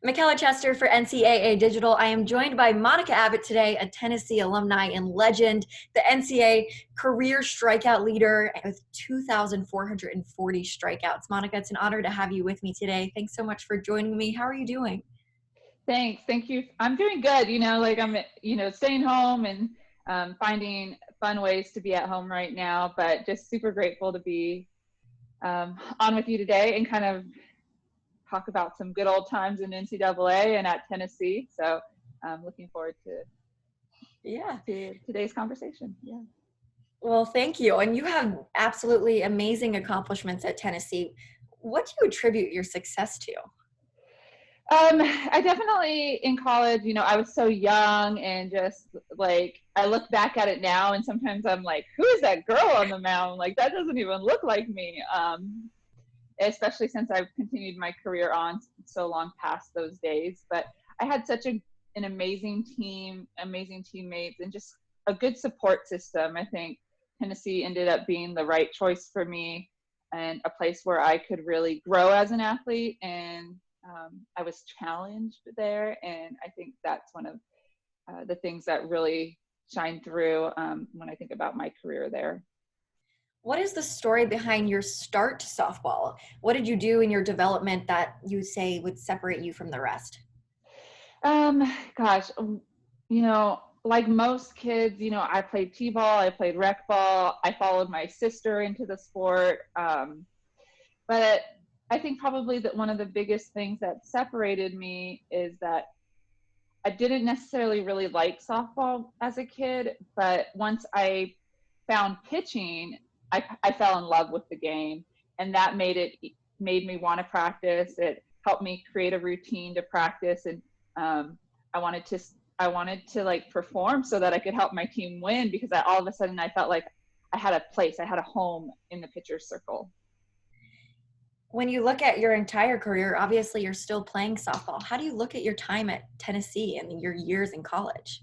Michella Chester for NCAA Digital. I am joined by Monica Abbott today, a Tennessee alumni and legend, the NCAA career strikeout leader with 2,440 strikeouts. Monica, it's an honor to have you with me today. Thanks so much for joining me. How are you doing? Thanks. Thank you. I'm doing good. I'm staying home and finding fun ways to be at home right now, but just super grateful to be on with you today and kind of talk about some good old times in NCAA and at Tennessee. So I'm looking forward to today's conversation. Yeah. Well, thank you. And you have absolutely amazing accomplishments at Tennessee. What do you attribute your success to? I definitely in college, I was so young and just like, I look back at it now and sometimes I'm like, who is that girl on the mound? Like, that doesn't even look like me. Especially since I've continued my career on so long past those days. But I had such an amazing team, amazing teammates, and just a good support system. I think Tennessee ended up being the right choice for me and a place where I could really grow as an athlete. And I was challenged there. And I think that's one of the things that really shine through when I think about my career there. What is the story behind your start to softball? What did you do in your development that you say would separate you from the rest? Gosh, like most kids, I played t-ball, I played rec ball, I followed my sister into the sport. But I think probably that one of the biggest things that separated me is that I didn't necessarily really like softball as a kid, but once I found pitching, I fell in love with the game, and that made me want to practice. It helped me create a routine to practice, and I wanted to like perform so that I could help my team win, because all of a sudden I felt like I had a place, I had a home in the pitcher's circle. When you look at your entire career, obviously you're still playing softball. How do you look at your time at Tennessee and your years in college?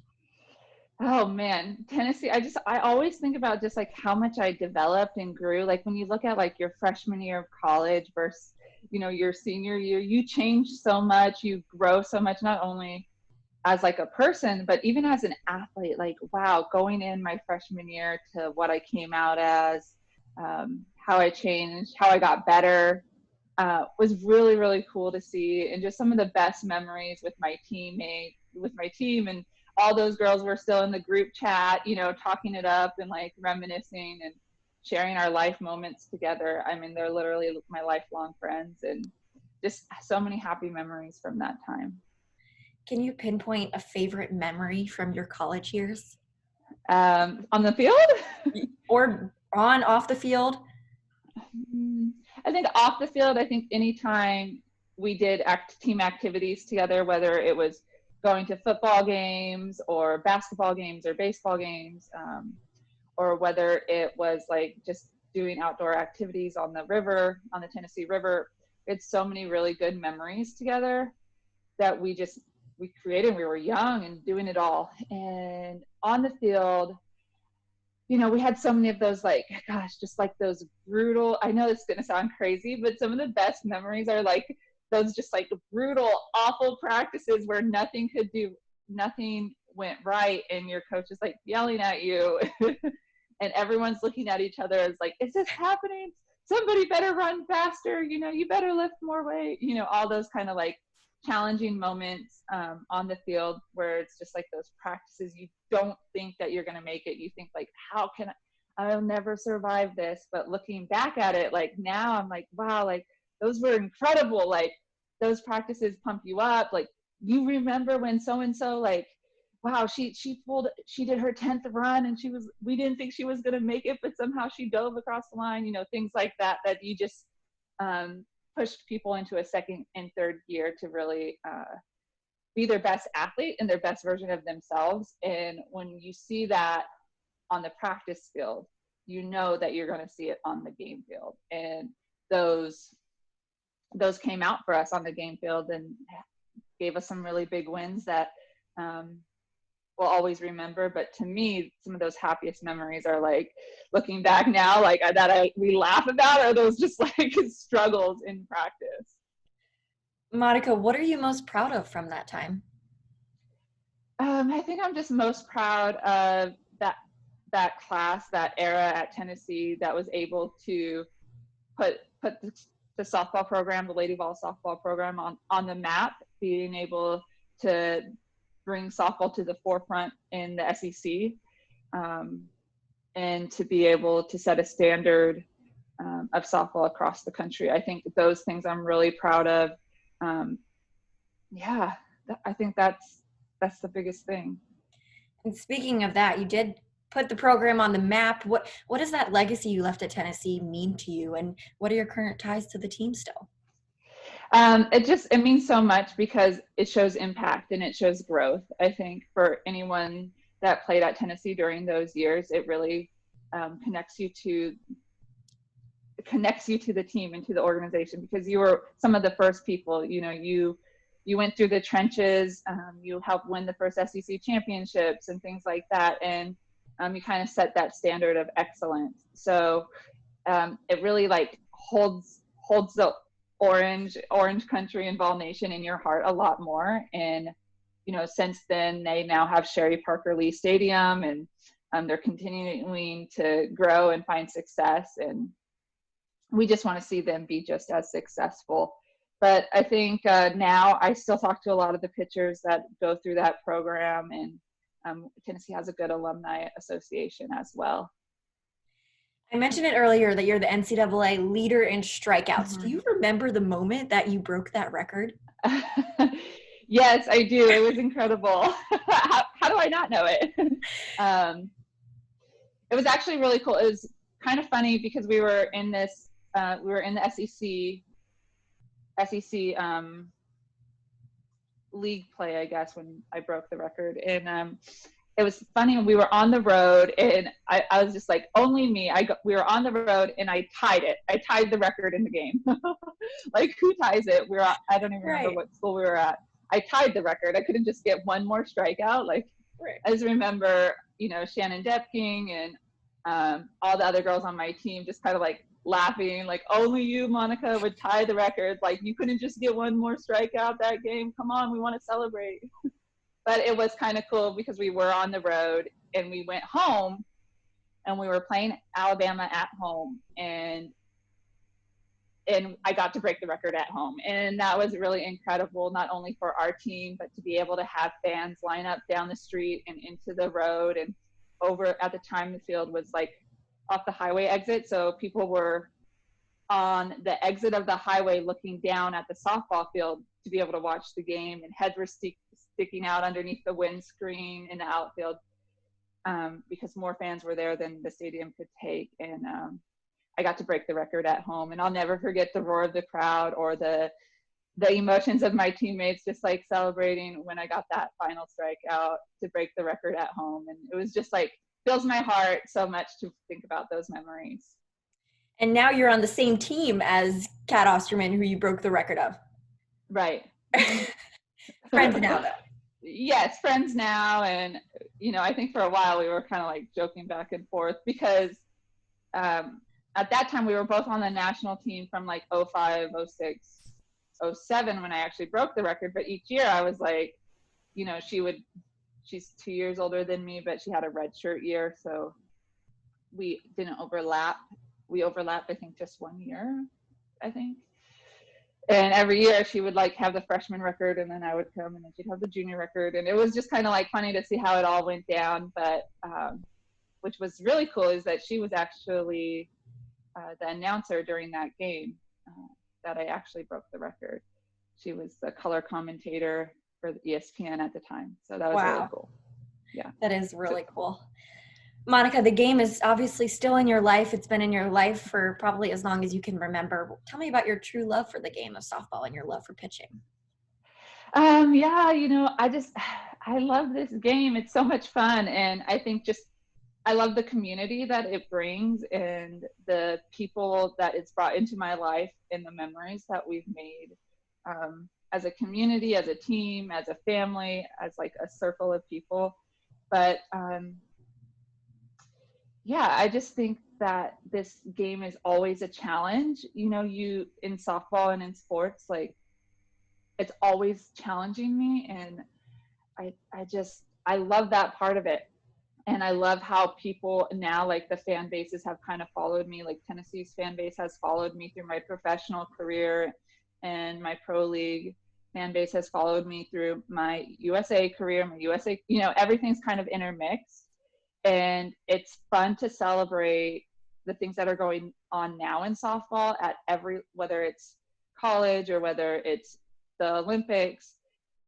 Oh man, Tennessee, I always think about just like how much I developed and grew. Like when you look at like your freshman year of college versus, your senior year, you change so much, you grow so much, not only as like a person, but even as an athlete. Like, wow, going in my freshman year to what I came out as, how I changed, how I got better, was really, really cool to see. And just some of the best memories with my team, and all those girls were still in the group chat, talking it up and like reminiscing and sharing our life moments together. I mean, they're literally my lifelong friends, and just so many happy memories from that time. Can you pinpoint a favorite memory from your college years? On the field? Or off the field? I think off the field, I think anytime we did team activities together, whether it was going to football games or basketball games or baseball games, or whether it was like just doing outdoor activities on the river, on the Tennessee River. It's so many really good memories together that we created. We were young and doing it all. And on the field, we had so many of those, like, gosh, just like those brutal, I know it's going to sound crazy, but some of the best memories are like those just like brutal, awful practices where nothing went right. And your coach is like yelling at you and everyone's looking at each other as like, is this happening? Somebody better run faster. You better lift more weight, all those kind of like challenging moments on the field where it's just like those practices you don't think that you're going to make it. You think like, I'll never survive this. But looking back at it, like now I'm like, wow, like those were incredible. Like those practices pump you up. Like you remember when so-and-so, like, wow, she did her 10th run and we didn't think she was going to make it, but somehow she dove across the line, things like that you just pushed people into a second and third gear to really be their best athlete and their best version of themselves. And when you see that on the practice field, you know that you're going to see it on the game field. And those came out for us on the game field and gave us some really big wins that we'll always remember. But to me, some of those happiest memories are like looking back now, like we laugh about, are those just like struggles in practice. Monica, what are you most proud of from that time? I think I'm just most proud of that class, that era at Tennessee that was able to put the softball program, the Lady Vol softball program on the map, being able to bring softball to the forefront in the SEC, and to be able to set a standard of softball across the country. I think those things I'm really proud of. Um, yeah, I think that's the biggest thing. And speaking of that, you did put the program on the map. What does that legacy you left at Tennessee mean to you, and what are your current ties to the team still? It means so much because it shows impact and it shows growth. I think for anyone that played at Tennessee during those years, it really connects you to the team and to the organization, because you were some of the first people. You went through the trenches. You helped win the first SEC championships and things like that, and you kind of set that standard of excellence. So it really like holds the orange country and Vol Nation in your heart a lot more. And since then they now have Sherry Parker Lee Stadium, and they're continuing to grow and find success, and we just want to see them be just as successful. But I think now I still talk to a lot of the pitchers that go through that program, and Tennessee has a good alumni association as well. I mentioned it earlier that you're the NCAA leader in strikeouts. Do Mm-hmm. you remember the moment that you broke that record? Yes, I do. It was incredible. How do I not know it? It was actually really cool. It was kind of funny because we were in the SEC league play, I guess, when I broke the record. And it was funny. We were on the road, and I was just like, only me. We were on the road, and I tied it. I tied the record in the game. Like, who ties it? I don't even remember what school we were at. I tied the record. I couldn't just get one more strikeout. Like, I just remember, Shannon Depking and all the other girls on my team just kind of like laughing, like, only you, Monica, would tie the record. Like, you couldn't just get one more strikeout that game. Come on, we want to celebrate. But it was kind of cool because we were on the road, and we went home, and we were playing Alabama at home, and I got to break the record at home. And that was really incredible, not only for our team, but to be able to have fans line up down the street and into the road. And over at the time, the field was like off the highway exit. So people were on the exit of the highway looking down at the softball field to be able to watch the game, and heads were sticking out underneath the windscreen in the outfield, because more fans were there than the stadium could take. And I got to break the record at home, and I'll never forget the roar of the crowd or the emotions of my teammates just like celebrating when I got that final strikeout to break the record at home. And it was just like, fills my heart so much to think about those memories. And now you're on the same team as Kat Osterman, who you broke the record of. Right. Friends now, though. Yes, friends now. And, I think for a while we were kind of like joking back and forth because at that time we were both on the national team from like 05, 06, 07 when I actually broke the record. But each year I was like, she's 2 years older than me, but she had a redshirt year. So we didn't overlap. We overlapped, I think, just 1 year, I think. And every year she would like have the freshman record, and then I would come, and then she'd have the junior record. And it was just kind of like funny to see how it all went down. But which was really cool is that she was actually the announcer during that game that I actually broke the record. She was the color commentator for the ESPN at the time. So that was really cool. Yeah. That is really cool. Monica, the game is obviously still in your life. It's been in your life for probably as long as you can remember. Tell me about your true love for the game of softball and your love for pitching. Yeah, I love this game. It's so much fun. And I think I love the community that it brings, and the people that it's brought into my life, and the memories that we've made as a community, as a team, as a family, as like a circle of people. But yeah, I just think that this game is always a challenge. You in softball and in sports, like it's always challenging me. And I love that part of it. And I love how people now, like the fan bases have kind of followed me. Like Tennessee's fan base has followed me through my professional career, and my pro league fan base has followed me through my USA career, my USA, everything's kind of intermixed. And it's fun to celebrate the things that are going on now in softball at whether it's college or whether it's the Olympics.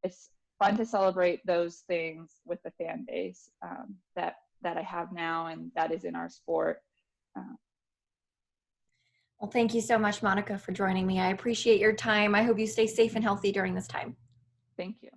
It's fun to celebrate those things with the fan base that I have now and that is in our sport. Well, thank you so much, Monica, for joining me. I appreciate your time. I hope you stay safe and healthy during this time. Thank you.